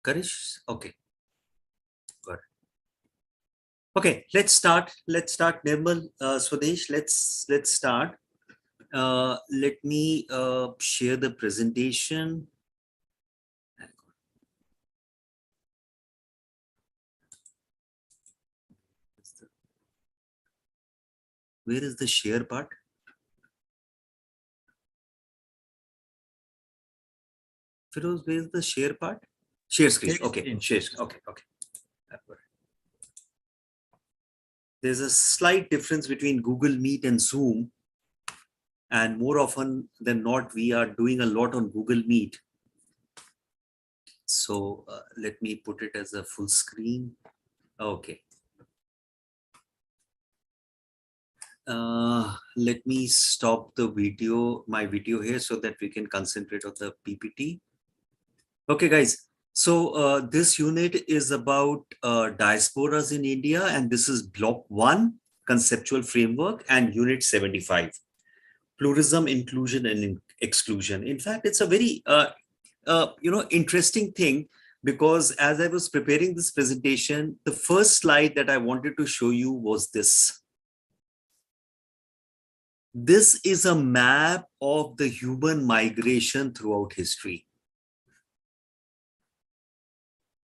Karish? Okay, good. Okay, let's start. Let's start. Nirmal, Swadesh, let's start. Let me share the presentation. Where is the share part? Firoz, where is the share part? Share screen. Okay, share screen. Okay. There's a slight difference between Google Meet and Zoom, and more often than not, we are doing a lot on Google Meet. So let me put it as a full screen. Okay. Let me stop my video here so that we can concentrate on the PPT. Okay, guys. So this unit is about diasporas in India, and this is block 1, conceptual framework, and unit 75, pluralism, inclusion, and exclusion. In fact, it's a very interesting thing, because as I was preparing this presentation, the first slide that I wanted to show you was this. This is a map of the human migration throughout history.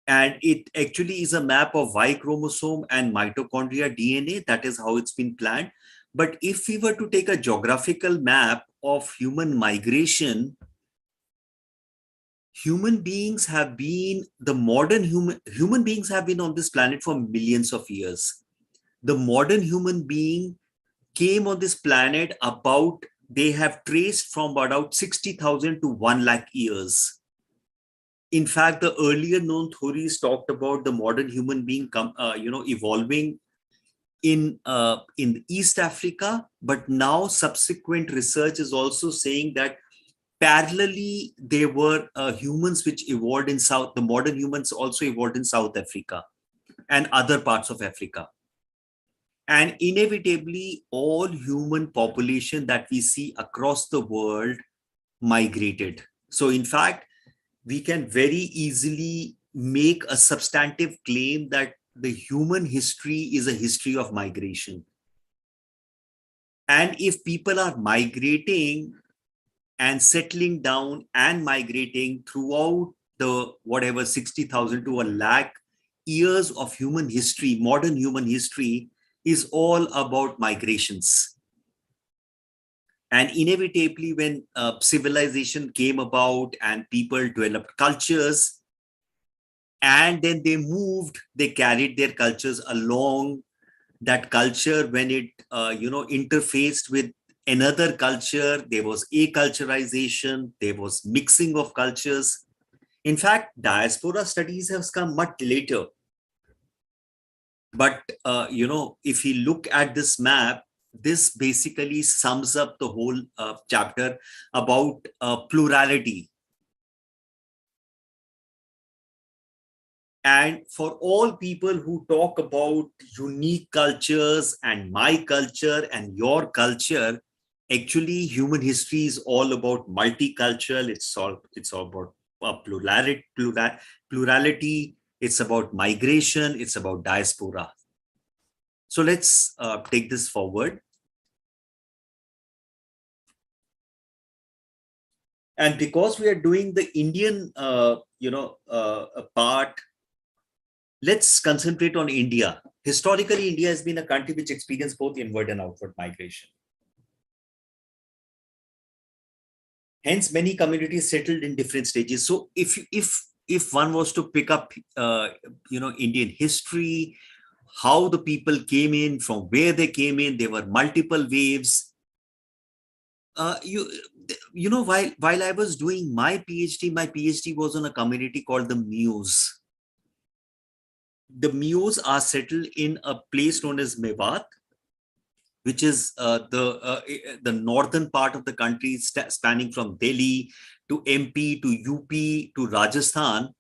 And it actually is a map of Y chromosome and mitochondria DNA. That is how it's been planned. But if we were to take a geographical map of human migration, human beings have been on this planet for millions of years. The modern human being came on this planet they have traced from about 60,000 to 1 lakh years. In fact, the earlier known theories talked about the modern human being evolving in East Africa, but now subsequent research is also saying that parallelly there were humans which evolved in South. The modern humans also evolved in South Africa and other parts of Africa. And inevitably, all human population that we see across the world migrated. So in fact, we can very easily make a substantive claim that the human history is a history of migration. And if people are migrating and settling down and migrating throughout the whatever 60,000 to a lakh years of human history, modern human history is all about migrations. And inevitably, when civilization came about and people developed cultures, and then they carried their cultures along. That culture, when it interfaced with another culture, there was acculturation, there was mixing of cultures. In fact, diaspora studies have come much later. But if you look at this map, this basically sums up the whole chapter about plurality. And for all people who talk about unique cultures and my culture and your culture, actually human history is all about multicultural. It's all about plurality. It's about migration. It's about diaspora. So let's take this forward. And because we are doing the Indian, part, let's concentrate on India. Historically, India has been a country which experienced both inward and outward migration. Hence, many communities settled in different stages. So, if one was to pick up, Indian history, how the people came in, from where they came in, there were multiple waves. While I was doing my PhD was on a community called the Mews. The Mews are settled in a place known as Mewat, which is the northern part of the country, spanning from Delhi to MP to UP to Rajasthan.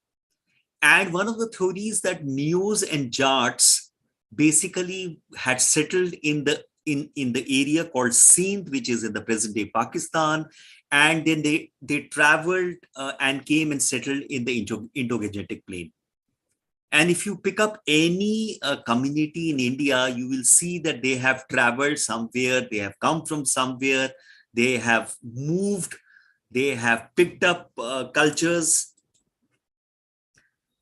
And one of the theories that Mews and Jats basically had settled in the in the area called Sindh, which is in the present day Pakistan. And then they traveled and came and settled in the Indo-Gangetic plain. And if you pick up any community in India, you will see that they have traveled somewhere, they have come from somewhere, they have moved, they have picked up cultures.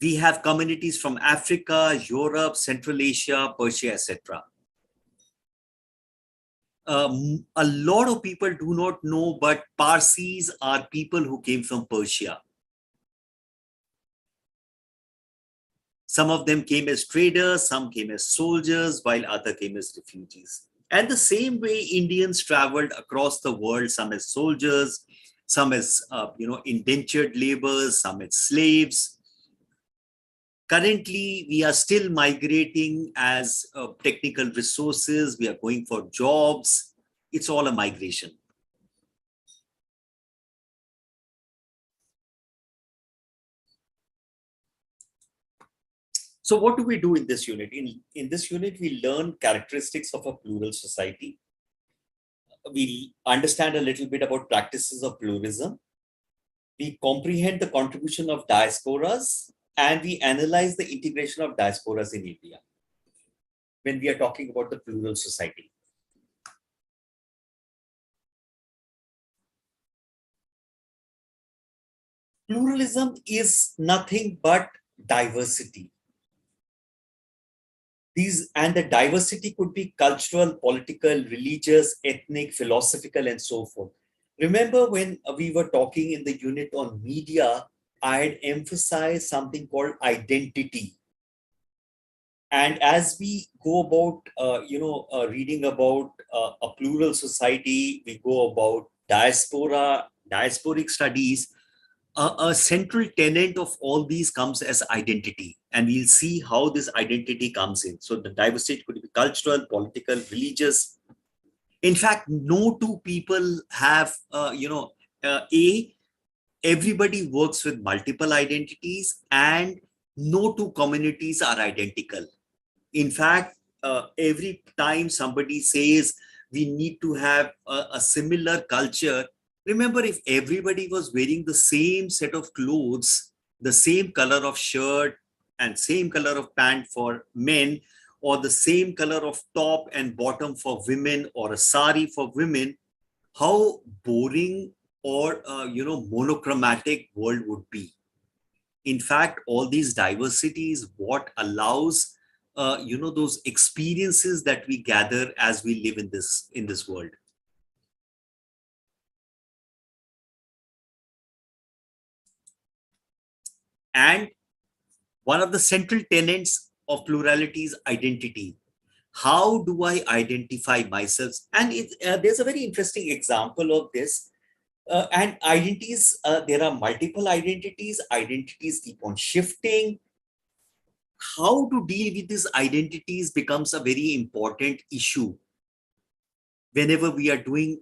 We have communities from Africa, Europe, Central Asia, Persia, etc. A lot of people do not know, but Parsis are people who came from Persia. Some of them came as traders, some came as soldiers, while others came as refugees. And the same way Indians traveled across the world, some as soldiers, some as indentured laborers, some as slaves. Currently, we are still migrating as technical resources. We are going for jobs. It's all a migration. So what do we do in this unit? In this unit, we learn characteristics of a plural society. We understand a little bit about practices of pluralism. We comprehend the contribution of diasporas, and we analyze the integration of diasporas in India when we are talking about the plural society. Pluralism is nothing but diversity. And the diversity could be cultural, political, religious, ethnic, philosophical, and so forth. Remember when we were talking in the unit on media, I had emphasized something called identity. And as we go about, reading about a plural society, we go about diasporic studies. A central tenet of all these comes as identity, and we'll see how this identity comes in. So the diversity could be cultural, political, religious. In fact, no two people have, everybody works with multiple identities, and no two communities are identical. In fact, every time somebody says we need to have a similar culture, remember, if everybody was wearing the same set of clothes, the same color of shirt and same color of pant for men, or the same color of top and bottom for women, or a sari for women, how boring or monochromatic world would be. In fact, all these diversities, what allows those experiences that we gather as we live in this world. And one of the central tenets of plurality is identity. How do I identify myself? And there's a very interesting example of this. And identities, there are multiple identities. Identities keep on shifting. How to deal with these identities becomes a very important issue whenever we are doing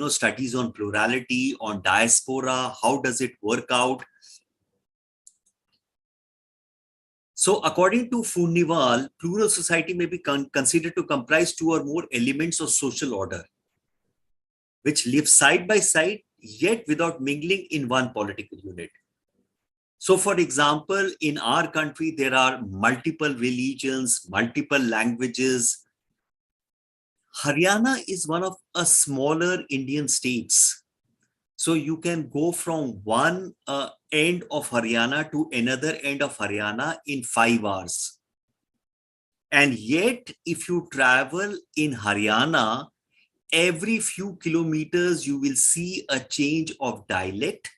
studies on plurality, on diaspora. How does it work out? So according to Furnival, plural society may be considered to comprise two or more elements of social order, which live side by side, yet without mingling in one political unit. So for example, in our country, there are multiple religions, multiple languages. Haryana is one of a smaller Indian states. So you can go from one end of Haryana to another end of Haryana in 5 hours. And yet, if you travel in Haryana, every few kilometers, you will see a change of dialect.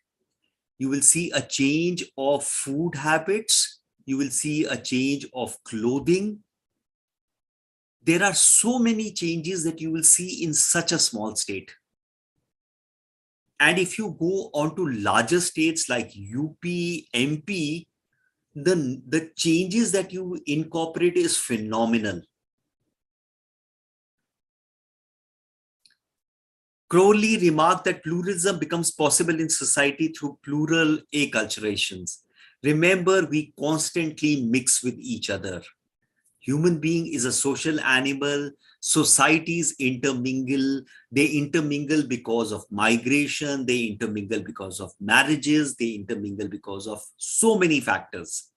You will see a change of food habits. You will see a change of clothing. There are so many changes that you will see in such a small state. And if you go on to larger states like UP, MP, the changes that you incorporate is phenomenal. Crowley remarked that pluralism becomes possible in society through plural acculturations. Remember, we constantly mix with each other. Human being is a social animal. Societies intermingle. They intermingle because of migration. They intermingle because of marriages. They intermingle because of so many factors.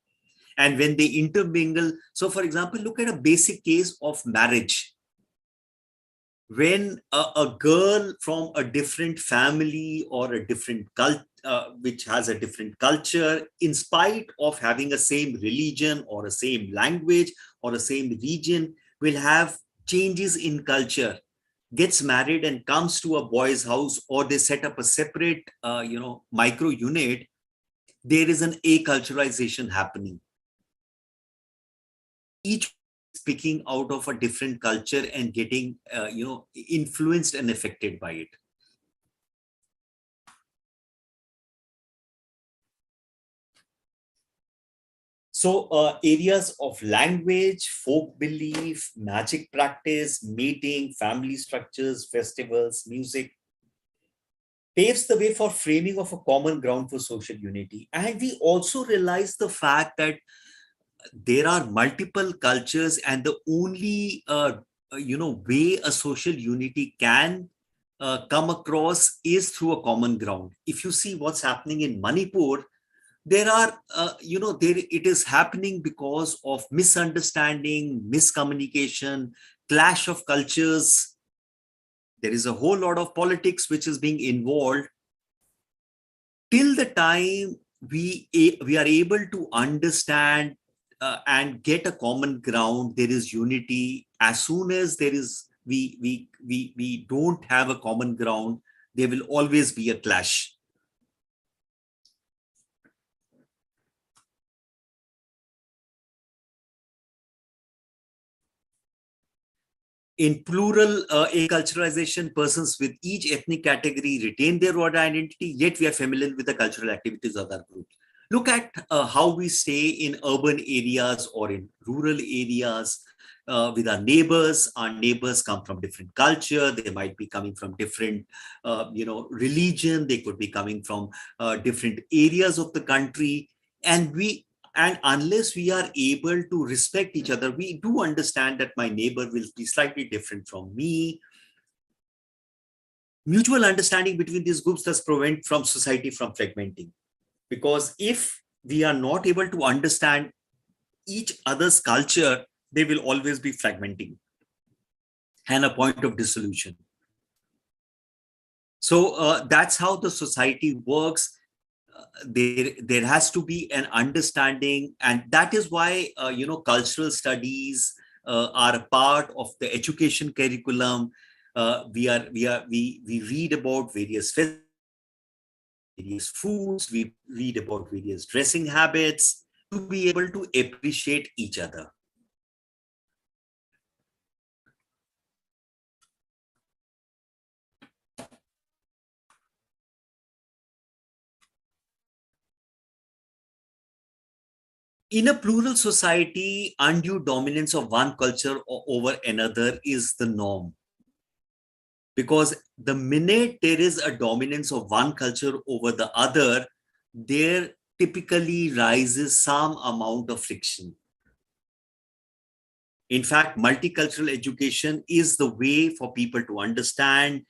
And when they intermingle, so for example, look at a basic case of marriage. When a girl from a different family or a different cult, which has a different culture, in spite of having a same religion or a same language or a same region, will have changes in culture, gets married and comes to a boy's house, or they set up a separate, micro unit, there is an acculturalization happening. Each speaking out of a different culture and getting influenced and affected by it. So areas of language, folk belief, magic practice, mating, family structures, festivals, music paves the way for framing of a common ground for social unity. And we also realize the fact that there are multiple cultures, and the only way a social unity can come across is through a common ground. If you see what's happening in Manipur, there are there it is happening because of misunderstanding, miscommunication, clash of cultures. There is a whole lot of politics which is being involved. Till the time we are able to understand and get a common ground, there is unity. As soon as there is we don't have a common ground, there will always be a clash. In plural acculturalization, persons with each ethnic category retain their own identity, yet we are familiar with the cultural activities of other groups. Look at how we stay in urban areas or in rural areas with our neighbors. Our neighbors come from different culture. They might be coming from different, religion. They could be coming from different areas of the country. And unless we are able to respect each other, we do understand that my neighbor will be slightly different from me. Mutual understanding between these groups does prevent from society from fragmenting. Because if we are not able to understand each other's culture, they will always be fragmenting and a point of dissolution. So that's how the society works. There has to be an understanding, and that is why cultural studies are a part of the education curriculum. We read about various foods, we read about various dressing habits to be able to appreciate each other. In a plural society, undue dominance of one culture over another is the norm. Because the minute there is a dominance of one culture over the other, there typically rises some amount of friction. In fact, multicultural education is the way for people to understand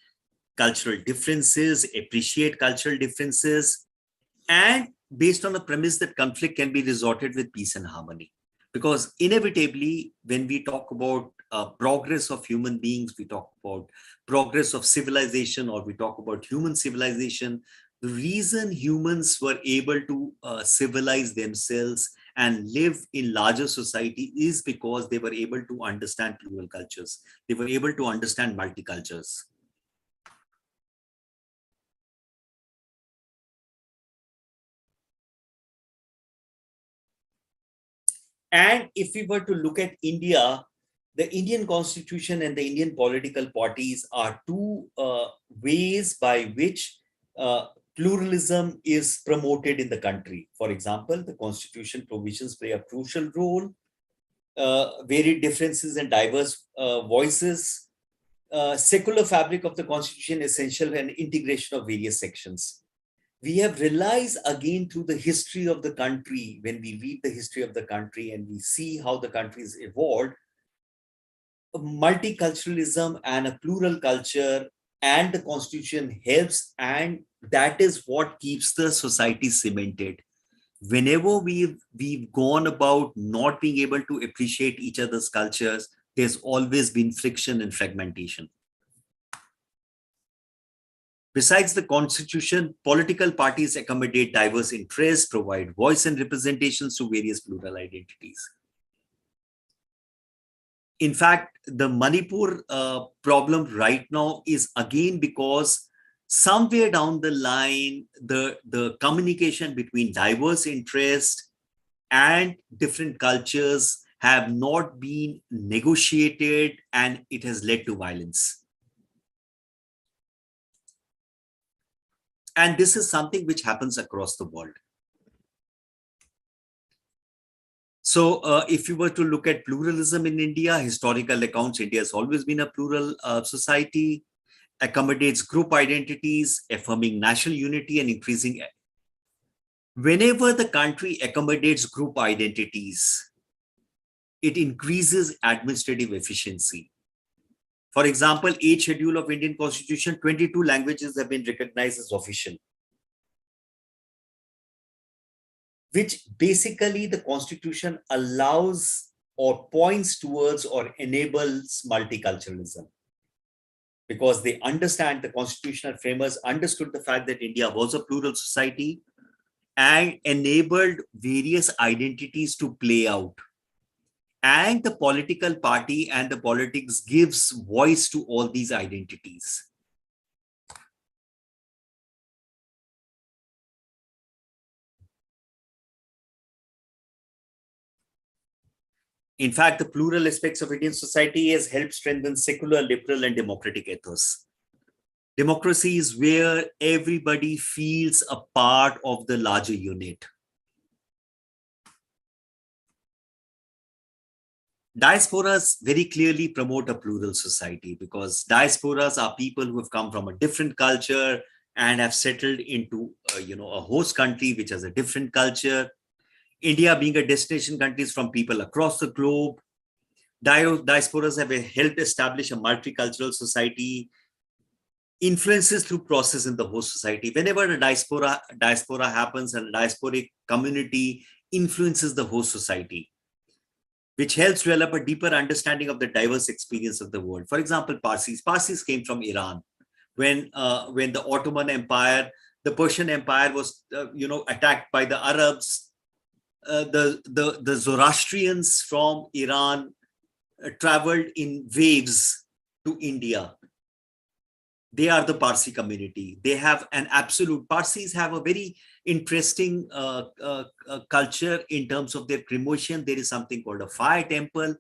cultural differences, appreciate cultural differences, and based on the premise that conflict can be resorted with peace and harmony. Because inevitably, when we talk about progress of human beings, we talk about progress of civilization, or we talk about human civilization, the reason humans were able to civilize themselves and live in larger society is because they were able to understand plural cultures. They were able to understand multicultures. And if we were to look at India, the Indian constitution and the Indian political parties are two ways by which pluralism is promoted in the country. For example, the constitution provisions play a crucial role. Varied differences and diverse voices. Secular fabric of the constitution essential and integration of various sections. We have realized again through the history of the country, when we read the history of the country and we see how the country has evolved, multiculturalism and a plural culture and the constitution helps, and that is what keeps the society cemented. Whenever we've gone about not being able to appreciate each other's cultures, there's always been friction and fragmentation. Besides the constitution, political parties accommodate diverse interests, provide voice and representations to various plural identities. In fact, the Manipur problem right now is again because somewhere down the line, the communication between diverse interests and different cultures have not been negotiated, and it has led to violence. And this is something which happens across the world. So if you were to look at pluralism in India, historical accounts, India has always been a plural society, accommodates group identities, affirming national unity and increasing. Whenever the country accommodates group identities, it increases administrative efficiency. For example, 8th schedule of Indian Constitution, 22 languages have been recognized as official, which basically the Constitution allows or points towards or enables multiculturalism. Because they understand, the constitutional framers understood the fact that India was a plural society and enabled various identities to play out. And the political party and the politics gives voice to all these identities. In fact, the plural aspects of Indian society has helped strengthen secular, liberal, and democratic ethos. Democracy is where everybody feels a part of the larger unit. Diasporas very clearly promote a plural society because diasporas are people who have come from a different culture and have settled into a host country which has a different culture. India being a destination country from people across the globe. Diasporas have helped establish a multicultural society, influences through process in the host society. Whenever a diaspora happens and a diasporic community influences the host society, which helps develop a deeper understanding of the diverse experience of the world. For example, Parsis. Parsis came from Iran. When the Ottoman Empire, the Persian Empire was attacked by the Arabs, the Zoroastrians from Iran traveled in waves to India. They are the Parsi community. They have an absolute, Parsis have a very interesting culture in terms of their cremation. There is something called a fire temple.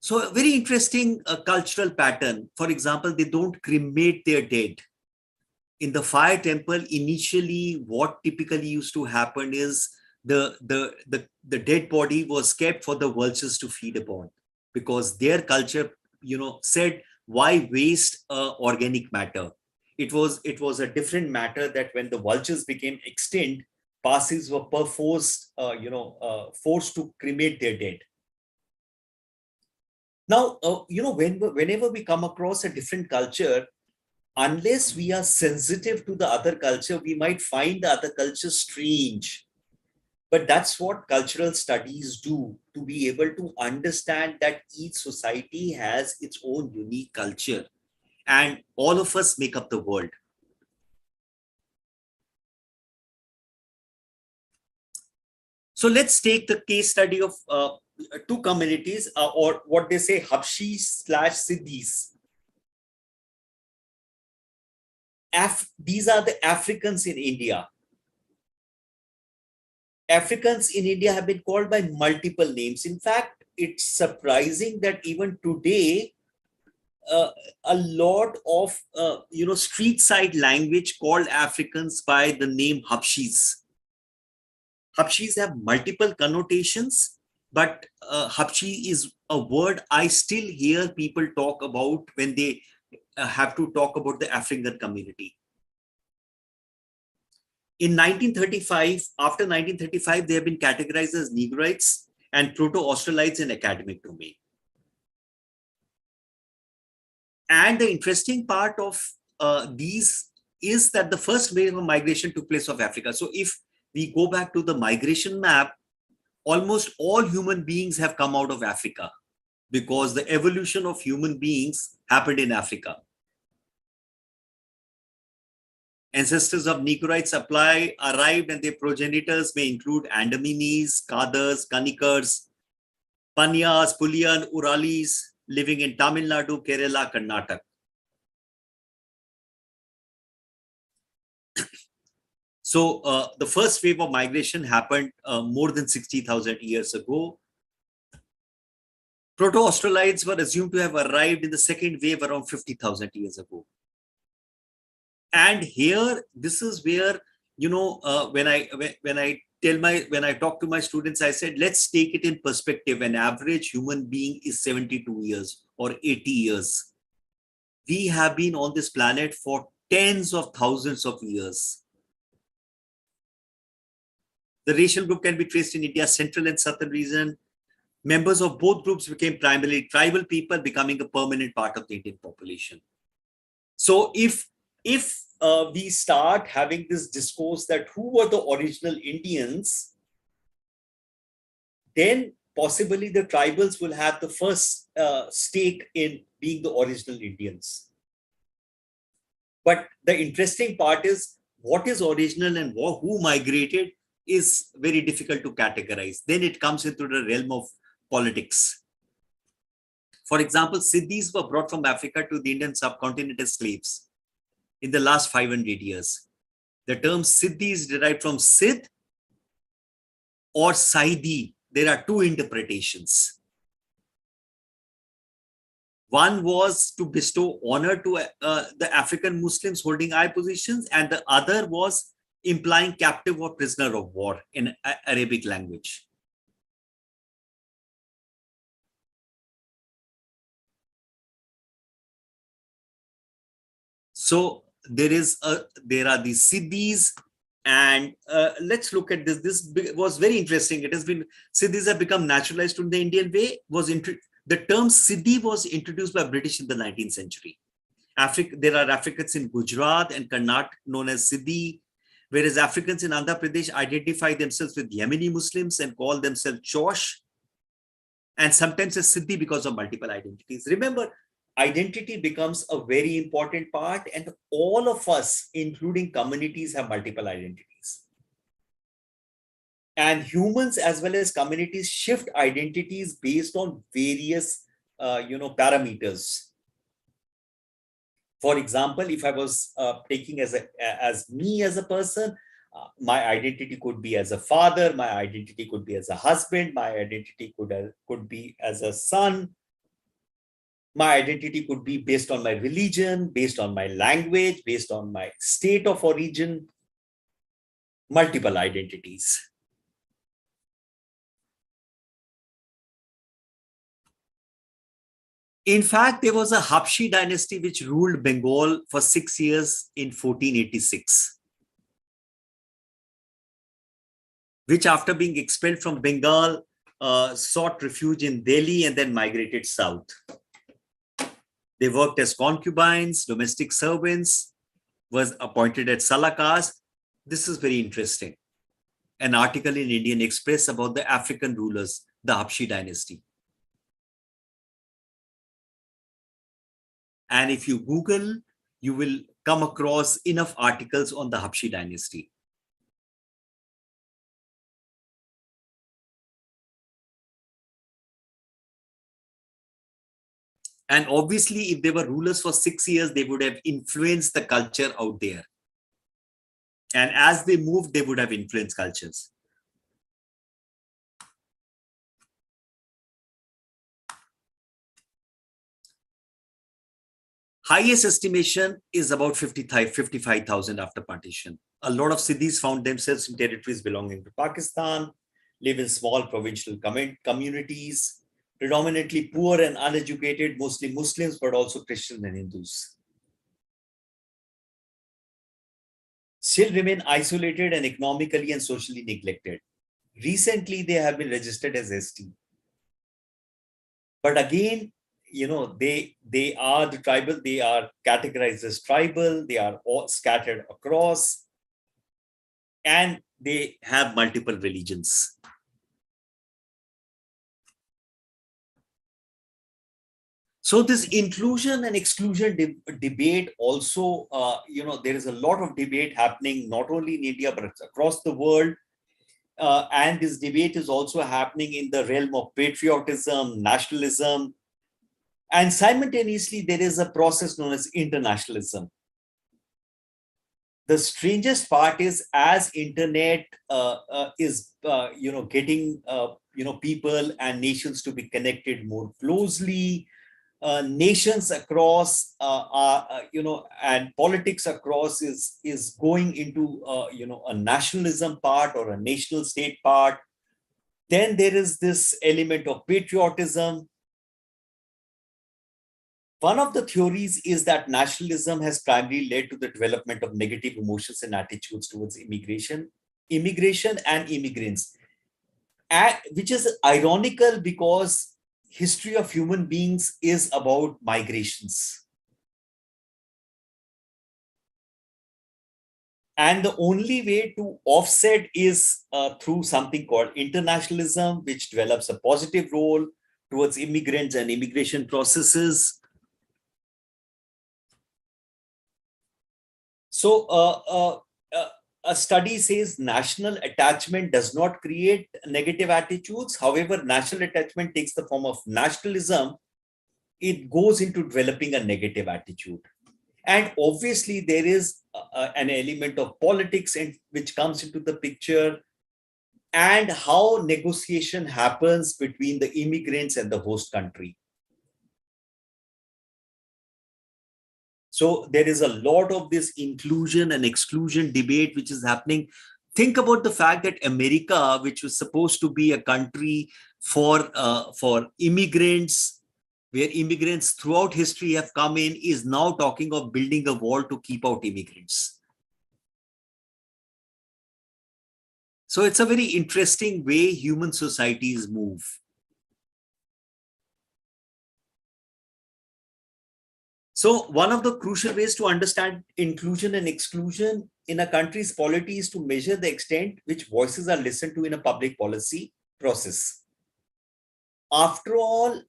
So a very interesting cultural pattern. For example, they don't cremate their dead. In the fire temple, initially, what typically used to happen is the dead body was kept for the vultures to feed upon, because their culture, said, why waste organic matter? It was a different matter that when the vultures became extinct, Parsis were forced to cremate their dead. Now, whenever we come across a different culture, unless we are sensitive to the other culture, we might find the other culture strange. But that's what cultural studies do, to be able to understand that each society has its own unique culture and all of us make up the world. So let's take the case study of two communities, or what they say, Habshis/Siddhis. These are the Africans in India. Africans in India have been called by multiple names. In fact, it's surprising that even today, a lot of street side language called Africans by the name Habshis. Habshis have multiple connotations, but Habshi is a word I still hear people talk about when they have to talk about the African community. In 1935, after 1935, they have been categorized as Negroids and Proto-Australites in academic domain. And the interesting part of these is that the first wave of migration took place of Africa. So if we go back to the migration map, almost all human beings have come out of Africa because the evolution of human beings happened in Africa. Ancestors of Negroids arrived and their progenitors may include Andamines, Kadars, Kanikars, Panyas, Pulian, Uralis, living in Tamil Nadu, Kerala, Karnataka. So the first wave of migration happened more than 60,000 years ago. Proto-Australites were assumed to have arrived in the second wave around 50,000 years ago. And here, this is where, when I talk to my students, I said, let's take it in perspective. An average human being is 72 years or 80 years. We have been on this planet for tens of thousands of years. The racial group can be traced in India's central and southern region. Members of both groups became primarily tribal people, becoming a permanent part of the Indian population. So if we start having this discourse that who were the original Indians, then possibly the tribals will have the first stake in being the original Indians. But the interesting part is what is original and who migrated is very difficult to categorize. Then it comes into the realm of politics. For example, Siddhis were brought from Africa to the Indian subcontinent as slaves in the last 500 years. The term Siddhi is derived from Siddh or Saidi. There are two interpretations. One was to bestow honor to the African Muslims holding high positions, and the other was implying captive or prisoner of war in Arabic language. So there are these Siddhis, and let's look at this. This was very interesting. It has been, Siddhis have become naturalized in the Indian way. The term Siddhi was introduced by British in the 19th century. There are Africans in Gujarat and Karnataka known as Siddhi, whereas Africans in Andhra Pradesh identify themselves with Yemeni Muslims and call themselves Chosh, and sometimes as Siddhi because of multiple identities. Remember, identity becomes a very important part, and all of us, including communities, have multiple identities. And humans as well as communities shift identities based on various parameters. For example, if I was taking as me as a person, my identity could be as a father, my identity could be as a husband, my identity could be as a son. My identity could be based on my religion, based on my language, based on my state of origin, multiple identities. In fact, there was a Habshi dynasty which ruled Bengal for 6 years in 1486, which after being expelled from Bengal, sought refuge in Delhi and then migrated south. They worked as concubines, domestic servants, was appointed at Salakas. This is very interesting. An article in Indian Express about the African rulers, the Habshi dynasty. And if you Google, you will come across enough articles on the Habshi dynasty. And obviously, if they were rulers for 6 years, they would have influenced the culture out there. And as they moved, they would have influenced cultures. Highest estimation is about 55,000 after partition. A lot of Siddhis found themselves in territories belonging to Pakistan, live in small provincial communities, predominantly poor and uneducated, mostly Muslims, but also Christians and Hindus. still remain isolated and economically and socially neglected. Recently, they have been registered as ST. But again, they are the tribal, they are categorized as tribal, they are all scattered across, and they have multiple religions. So this inclusion and exclusion debate also, there is a lot of debate happening, not only in India, but across the world. And this debate is also happening in the realm of patriotism, nationalism, and simultaneously, there is a process known as internationalism. The strangest part is, as internet is getting people and nations to be connected more closely, nations across and politics across is going into a nationalism part or a national state part. Then there is this element of patriotism. One of the theories is that nationalism has primarily led to the development of negative emotions and attitudes towards immigration and immigrants, which is ironical because history of human beings is about migrations. And the only way to offset is through something called internationalism, which develops a positive role towards immigrants and immigration processes. So a study says national attachment does not create negative attitudes. However, national attachment takes the form of nationalism. It goes into developing a negative attitude. And obviously, there is an element of politics which comes into the picture, and how negotiation happens between the immigrants and the host country. So there is a lot of this inclusion and exclusion debate which is happening. Think about the fact that America, which was supposed to be a country for immigrants, where immigrants throughout history have come in, is now talking of building a wall to keep out immigrants. So it's a very interesting way human societies move. So one of the crucial ways to understand inclusion and exclusion in a country's polity is to measure the extent which voices are listened to in a public policy process. After all,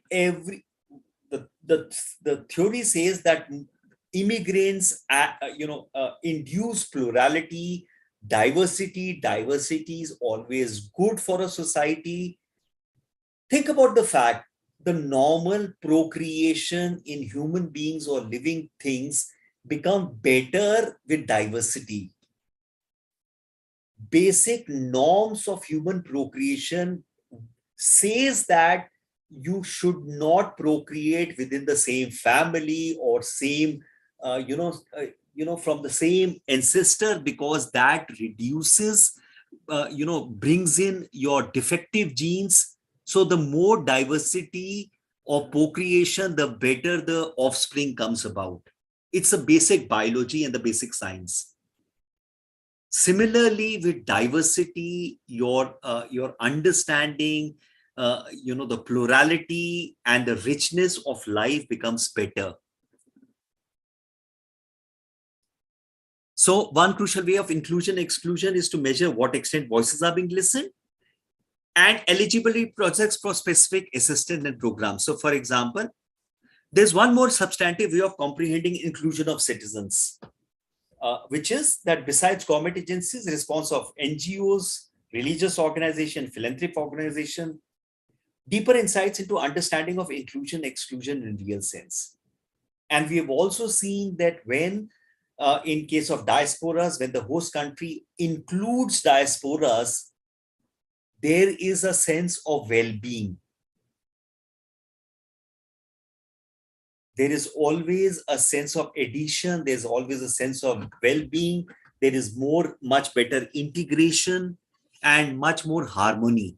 the theory says that immigrants induce plurality, diversity. Diversity is always good for a society. Think about the fact the normal procreation in human beings or living things become better with diversity. Basic norms of human procreation says that you should not procreate within the same family or same, from the same ancestor, because that reduces, brings in your defective genes. So the more diversity of procreation, the better the offspring comes about. It's a basic biology and the basic science. Similarly, with diversity, your understanding, the plurality and the richness of life becomes better. So one crucial way of inclusion and exclusion is to measure what extent voices are being listened, and eligibility projects for specific assistance and programs. So for example, there's one more substantive way of comprehending inclusion of citizens, which is that besides government agencies, the response of NGOs, religious organization, philanthropic organization, deeper insights into understanding of inclusion, exclusion in real sense. And we have also seen that when, in case of diasporas, when the host country includes diasporas, there is a sense of well-being. There is always a sense of addition. There's always a sense of well-being. There is much better integration and much more harmony.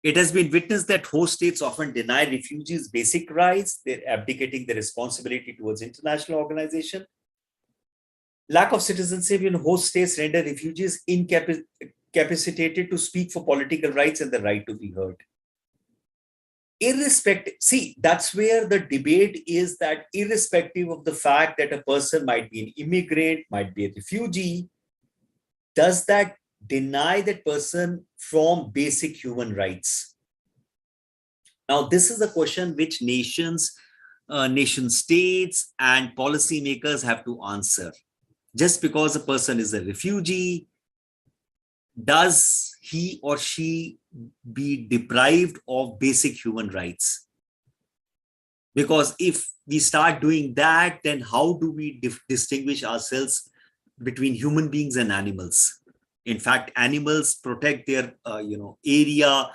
It has been witnessed that host states often deny refugees basic rights. They're abdicating their responsibility towards international organization. Lack of citizenship in host states render refugees incapacitated to speak for political rights and the right to be heard. Irrespective, see, that's where the debate is, that irrespective of the fact that a person might be an immigrant, might be a refugee, does that deny that person from basic human rights? Now, this is a question which nation states and policymakers have to answer. Just because a person is a refugee, does he or she be deprived of basic human rights? Because if we start doing that, then how do we distinguish ourselves between human beings and animals? In fact, animals protect their area.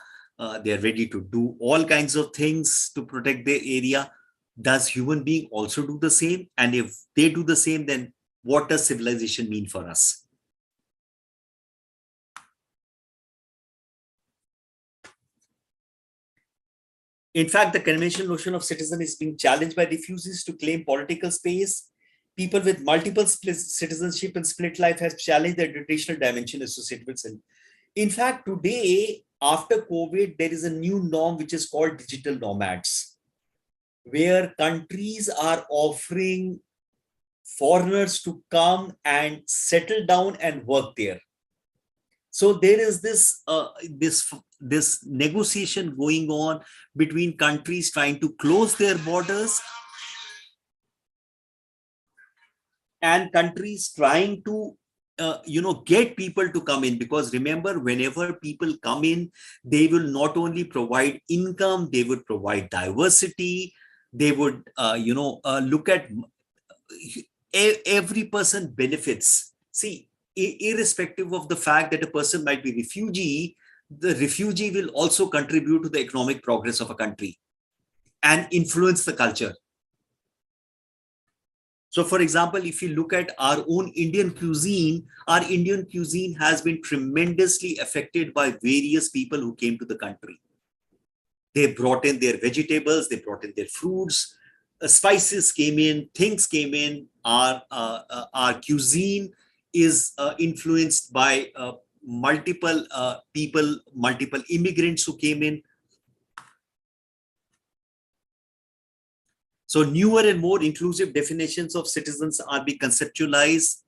They're ready to do all kinds of things to protect their area. Does human being also do the same? And if they do the same, then what does civilization mean for us? In fact, the conventional notion of citizen is being challenged by refugees to claim political space. People with multiple citizenship and split life have challenged the traditional dimension associated with it. In fact, today, after COVID, there is a new norm which is called digital nomads, where countries are offering foreigners to come and settle down and work there. So there is this negotiation going on between countries trying to close their borders and countries trying to get people to come in. Because remember, whenever people come in, they will not only provide income, they would provide diversity. They would look at every person benefits. See, irrespective of the fact that a person might be refugee, the refugee will also contribute to the economic progress of a country and influence the culture. So, for example, if you look at our own Indian cuisine has been tremendously affected by various people who came to the country. They brought in their vegetables, they brought in their fruits, spices came in, things came in. Our cuisine is influenced by multiple people, multiple immigrants who came in. So newer and more inclusive definitions of citizens are being conceptualized.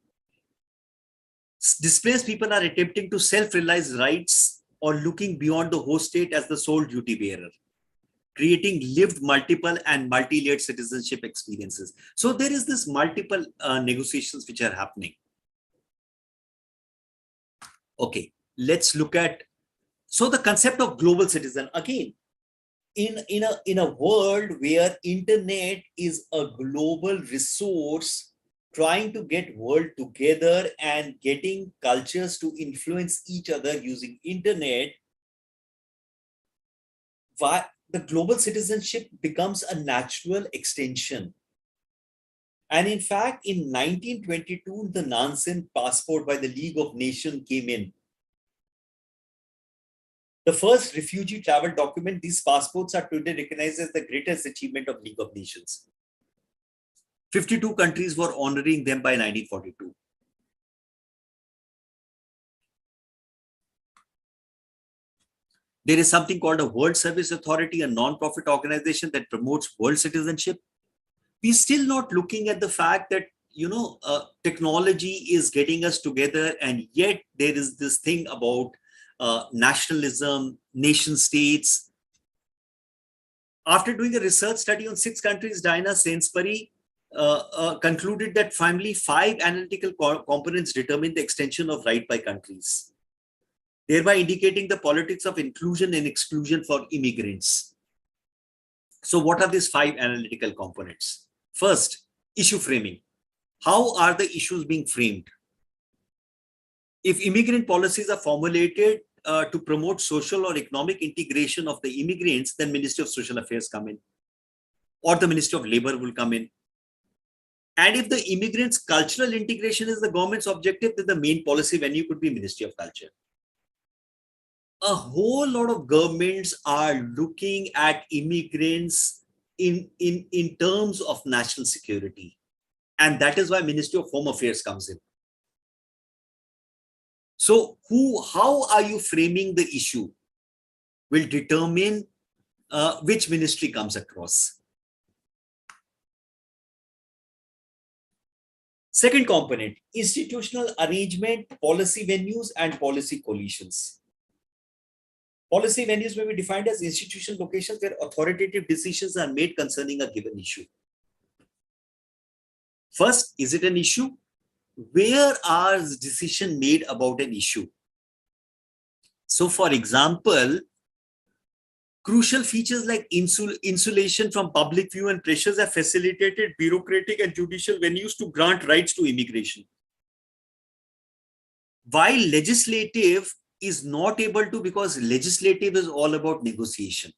Displaced people are attempting to self-realize rights or looking beyond the host state as the sole duty bearer, creating lived multiple and multi-layered citizenship experiences. So there is this multiple negotiations which are happening. Okay, let's look at, so the concept of global citizen, again, in a world where internet is a global resource, trying to get world together and getting cultures to influence each other using internet, the global citizenship becomes a natural extension. And in fact, in 1922, the Nansen Passport by the League of Nations came in. The first refugee travel document. These passports are today recognized as the greatest achievement of League of Nations. 52 countries were honoring them by 1942. There is something called a World Service Authority, a non-profit organization that promotes world citizenship. We're still not looking at the fact that technology is getting us together, and yet there is this thing about nationalism, nation states. After doing a research study on 6 countries, Diana Sainsbury concluded that finally 5 analytical components determine the extension of right by countries, thereby indicating the politics of inclusion and exclusion for immigrants. So what are these 5 analytical components? First, issue framing. How are the issues being framed? If immigrant policies are formulated to promote social or economic integration of the immigrants, then Ministry of Social Affairs come in, or the Ministry of Labor will come in. And if the immigrants' cultural integration is the government's objective, then the main policy venue could be Ministry of Culture. a whole lot of governments are looking at immigrants in terms of national security. And that is why Ministry of Home Affairs comes in. So how are you framing the issue will determine which ministry comes across. Second component, institutional arrangement, policy venues, and policy coalitions. Policy venues may be defined as institutional locations where authoritative decisions are made concerning a given issue. First, is it an issue? Where are decisions made about an issue? So, for example, crucial features like insulation from public view and pressures have facilitated bureaucratic and judicial venues to grant rights to immigration. While legislative is not able to, because legislative is all about negotiation.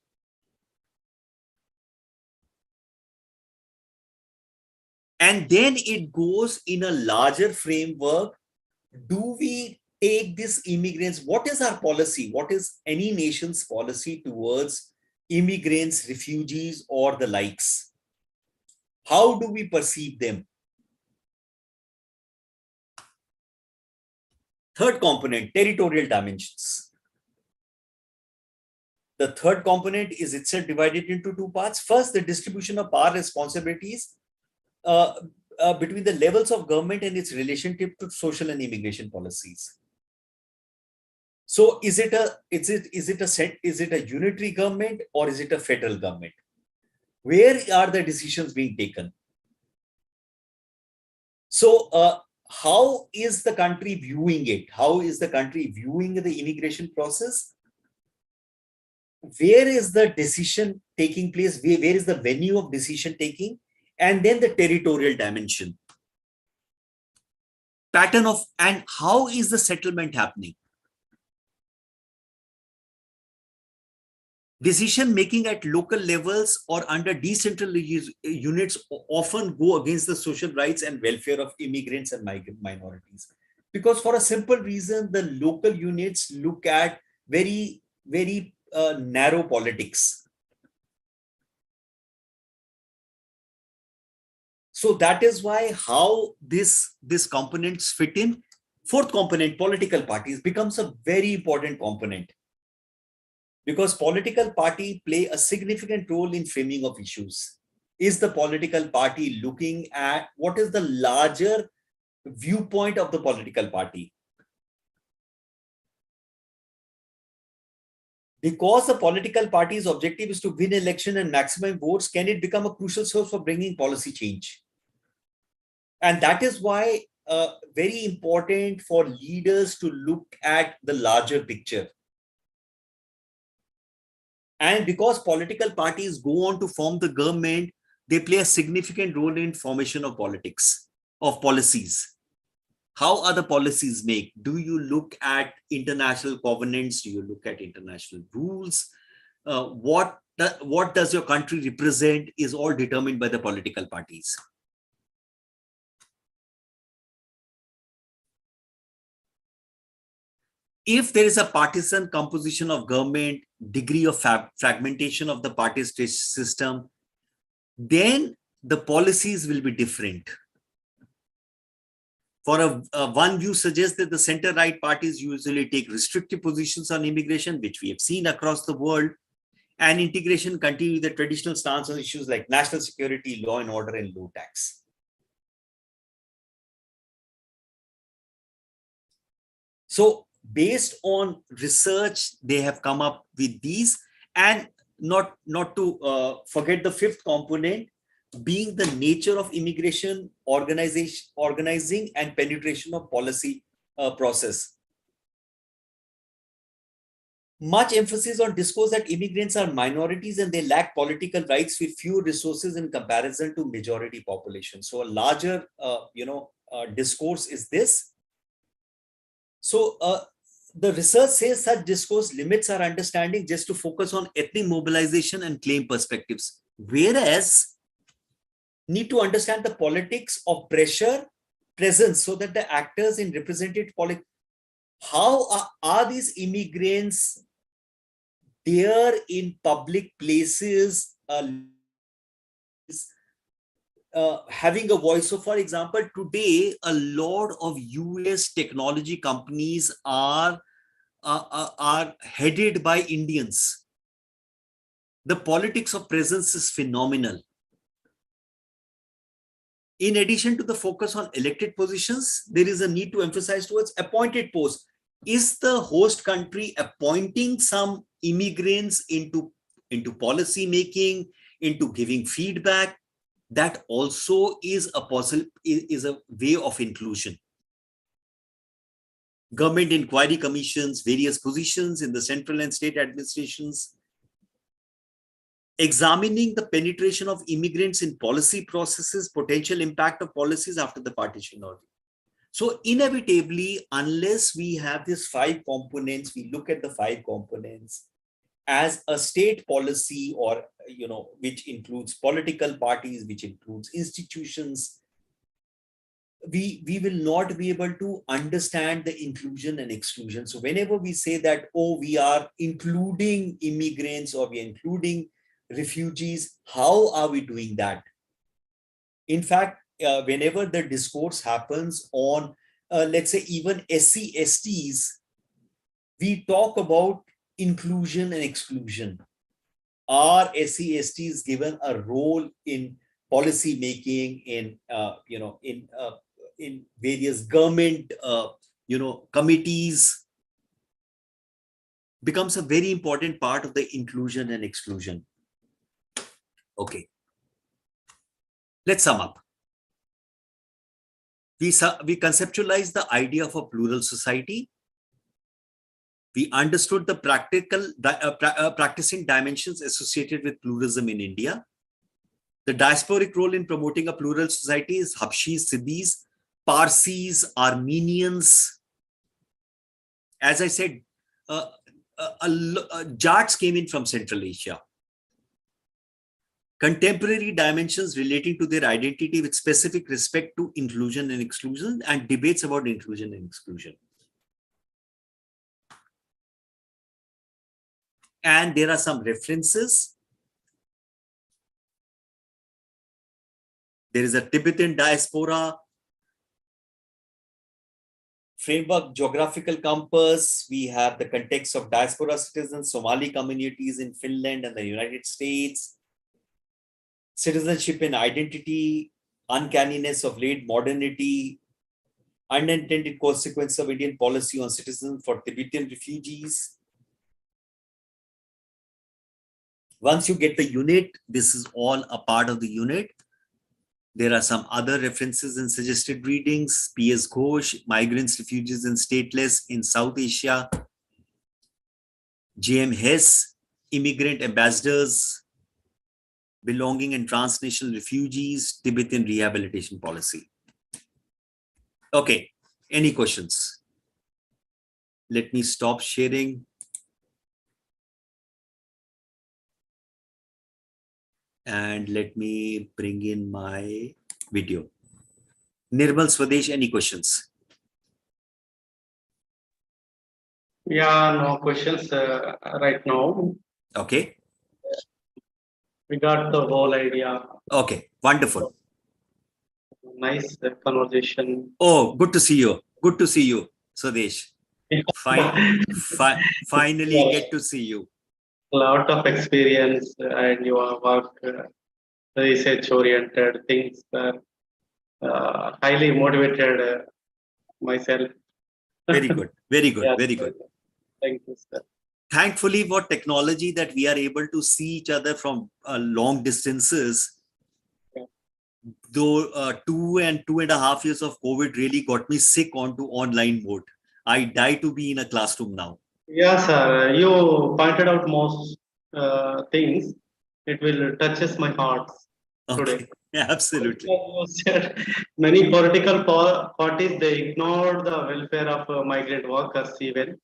And then it goes in a larger framework. Do we take these immigrants? What is our policy? What is any nation's policy towards immigrants, refugees, or the likes? How do we perceive them? Third component, territorial dimensions. The third component is itself divided into two parts. First, the distribution of power responsibilities between the levels of government and its relationship to social and immigration policies. So is it a unitary government or is it a federal government? Where are the decisions being taken? So how is the country viewing it? How is the country viewing the immigration process? Where is the decision taking place? Where is the venue of decision taking? And then the territorial dimension. Pattern of, and how is the settlement happening? Decision making at local levels or under decentralized units often go against the social rights and welfare of immigrants and migrant minorities. Because for a simple reason, the local units look at very, very narrow politics. So that is why how these components fit in. Fourth component, political parties, becomes a very important component, because political party play a significant role in framing of issues. Is the political party looking at what is the larger viewpoint of the political party? Because the political party's objective is to win election and maximize votes, can it become a crucial source for bringing policy change? And that is why very important for leaders to look at the larger picture. And because political parties go on to form the government, they play a significant role in formation of politics, of policies. How are the policies made? Do you look at international covenants? Do you look at international rules? What does your country represent is all determined by the political parties. If there is a partisan composition of government, degree of fragmentation of the party system, then the policies will be different. For one view suggests that the center-right parties usually take restrictive positions on immigration, which we have seen across the world, and integration continue the traditional stance on issues like national security, law and order, and low tax. So, based on research, they have come up with these, and not to forget the fifth component being the nature of immigration, organizing and penetration of policy process. Much emphasis on discourse that immigrants are minorities and they lack political rights with few resources in comparison to majority population. So a larger discourse is this. So the research says such discourse limits our understanding just to focus on ethnic mobilization and claim perspectives, whereas need to understand the politics of presence, so that the actors in representative politics, how are these immigrants dare in public places having a voice. So, for example, today a lot of US technology companies are headed by Indians. The politics of presence is phenomenal. In addition to the focus on elected positions, there is a need to emphasize towards appointed posts. Is the host country appointing some immigrants into policy making, into giving feedback? That also is a way of inclusion. Government inquiry commissions, various positions in the central and state administrations, examining the penetration of immigrants in policy processes, potential impact of policies after the partition order. So inevitably, unless we have these 5 components, we look at the 5 components as a state policy, or which includes political parties, which includes institutions, we will not be able to understand the inclusion and exclusion. So whenever we say that, oh, we are including immigrants or we are including refugees, how are we doing that? In fact, whenever the discourse happens on, let's say, even SC/STs, we talk about inclusion and exclusion. Are SC/STs given a role in policy making, in various government committees? Becomes a very important part of the inclusion and exclusion. Okay, let's sum up. We conceptualized the idea of a plural society. We understood the practicing dimensions associated with pluralism in India. The diasporic role in promoting a plural society is Habshis, Siddhis, Parsis, Armenians. As I said, Jats came in from Central Asia. Contemporary dimensions relating to their identity with specific respect to inclusion and exclusion, and debates about inclusion and exclusion. And there are some references. There is a Tibetan diaspora framework, geographical compass. We have the context of diaspora citizens, Somali communities in Finland and the United States. Citizenship and identity, uncanniness of late modernity, unintended consequences of Indian policy on citizens for Tibetan refugees. Once you get the unit, this is all a part of the unit. There are some other references and suggested readings. P.S. Ghosh, Migrants, Refugees and Stateless in South Asia. J.M. Hess, Immigrant Ambassadors, Belonging and Transnational Refugees, Tibetan Rehabilitation Policy. Okay, any questions? Let me stop sharing. And let me bring in my video. Nirmal, Swadesh, any questions? Yeah, no questions right now. Okay. We got the whole idea. Okay, wonderful. Nice conversation. Oh, good to see you. Good to see you, Swadesh. Finally get to see you. A lot of experience and your work, research oriented things, highly motivated myself. Very good, very good, Yeah, very good. Thank you, sir. Thankfully for technology that we are able to see each other from long distances. Yeah. Though 2.5 years of COVID really got me sick onto online mode. I die to be in a classroom now. Yeah, sir. You pointed out most things. It will touches my heart today. Yeah, absolutely. Many political parties, they ignore the welfare of migrant workers even.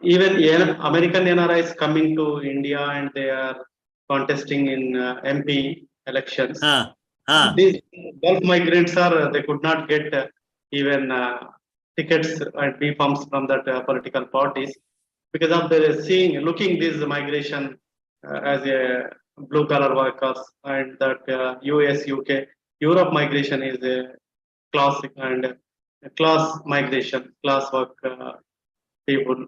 Even American NRIs coming to India and they are contesting in MP elections. These Gulf migrants they could not get even tickets and B forms from that political parties. because of the looking this migration as a blue collar workers, and that US, UK, Europe migration is a classic and class migration, class work people,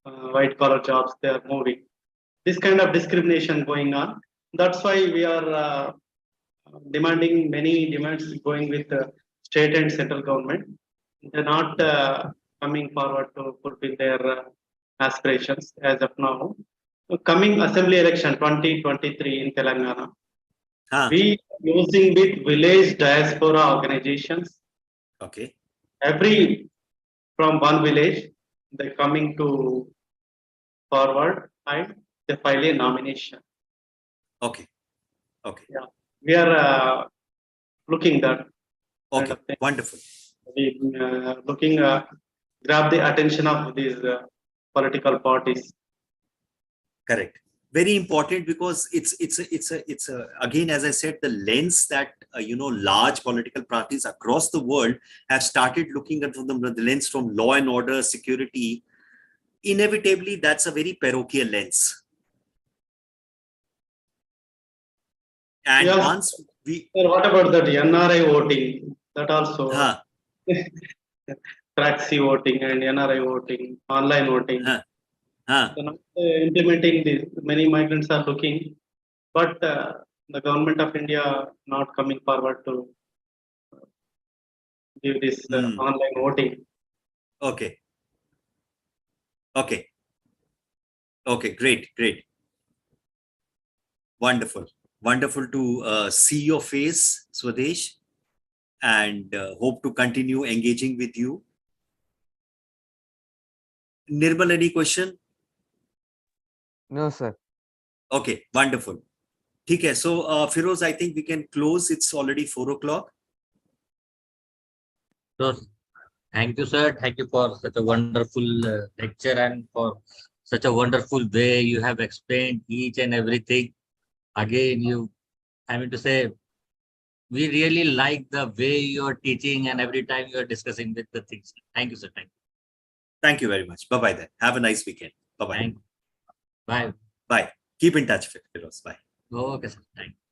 white collar jobs, they are moving. This kind of discrimination going on. That's why we are demanding many demands going with state and central government. They're not coming forward to fulfill their aspirations as of now. Coming assembly election 2023 in Telangana, Huh. we using with village diaspora organizations. Okay. Every from one village, they coming to forward and they file a nomination. Okay. Okay. Yeah, we are looking that kind Okay. of thing. Wonderful. We looking grab the attention of these political parties. Correct. Very important, because it's a again, as I said, the lens that large political parties across the world have started looking at from the lens from law and order, security. Inevitably, that's a very parochial lens. And Yes. once we Sir, what about that NRI voting? That also huh, proxy voting and NRI voting, online voting. huh, huh. They're not implementing this. Many migrants are looking, but the government of India not coming forward to give this online voting. Okay. Okay. Okay. Great. Great. Wonderful. Wonderful to see your face, Swadesh, and hope to continue engaging with you. Nirmal, any question? No, sir. Okay, wonderful. Okay, so Firoz, I think we can close. It's already 4 o'clock. So, thank you, sir. Thank you for such a wonderful lecture and for such a wonderful way you have explained each and everything. Again, I mean to say, we really like the way you are teaching and every time you are discussing with the things. Thank you, sir. Thank you. Thank you very much. Bye-bye then. Have a nice weekend. Bye-bye. Thank you. Bye. Bye. Keep in touch, Firoz. Bye. Okay, sir. Thank you.